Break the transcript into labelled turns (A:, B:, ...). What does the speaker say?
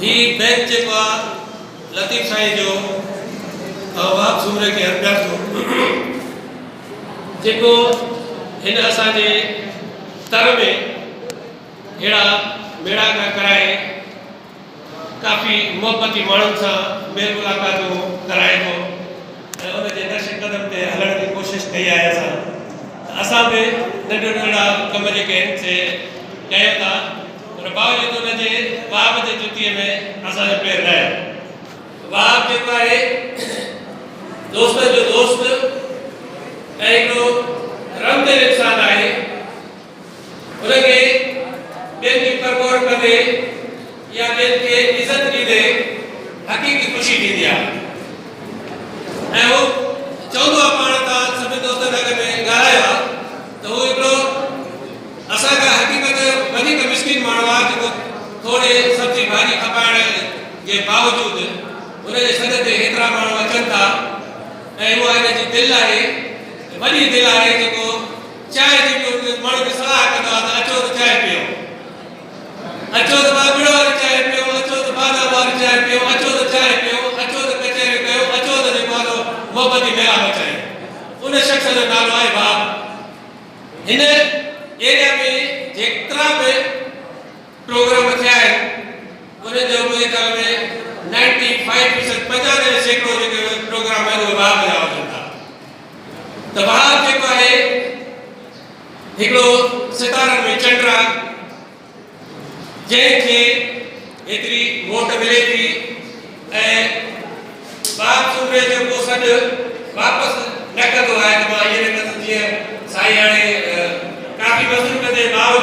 A: ही बैंक जेको लतीफ़ साईं जो वाप सूमरे के अर्पिया थो जेको हिन असांजे तर में अहिड़ा मेड़ा कराए काफ़ी मोहब्बती माण्हुनि सां मेल मुलाक़ातूं कराए थो ऐं उनजे नक्श कदम ते हलण जी कोशिशि कई आहे। असां बि नंढा नंढा कम जेके आहिनि से कयूं था पर बावजूदि उनजे वाप जे जुतीअ में असांजो पेर न आहे। वाप जेको आहे दोस्त जो दोस्त ऐं हिकिड़ो रमदिल इंसानु आहे। उनखे ॿियनि जी परगोर कंदे या ॿियनि खे इज़त ॾींदे हक़ीक़ी ख़ुशी थींदी आहे ऐं उहो चवंदो आहे पाण तव्हां सभिनी दोस्तनि अॻ में ॻाल्हायो आहे त उहो हिकिड़ो असांखां हक़ीक़त वधीक मिसकिन माण्हू आहे जेको थोरे सब्जी भाॼी खपाइण जे बावजूदि उनजे सॾ ते हेतिरा माण्हू अचनि था ऐं उहा हिनजी दिलि आहे वॾी दिलि आहे जेको चांहि जी माण्हू खे सलाह कंदो आहे त अचो त चांहि पियो, अचो त बिड़ो वारी चांहि पियो, अचो त बादाम वारी चांहि पियो, अचो त चांहि पियो, अचो त कचहरी कयो, अचो त जेको आहे मोहब्बती मेला मचायो। उन शख़्स जो नालो आहे वाप। हिन एरिया में जेतिरा बि प्रोग्राम थिया आहिनि उन जो मुंहिंजे ख़्याल में 95% 95% जेके प्रोग्राम आहिनि उहे वाप जा हुजनि था। त वाप जेको आहे हिकिड़ो सितारनि में चंड आहे जंहिंखे एतिरी वोट मिले थी ऐं बाप सूबे जो को सॾु वापसि न कंदो आहे त मां इहे न कंदुसि। जीअं साईं हाणे काफ़ी मज़ूर कंदे बावजूदि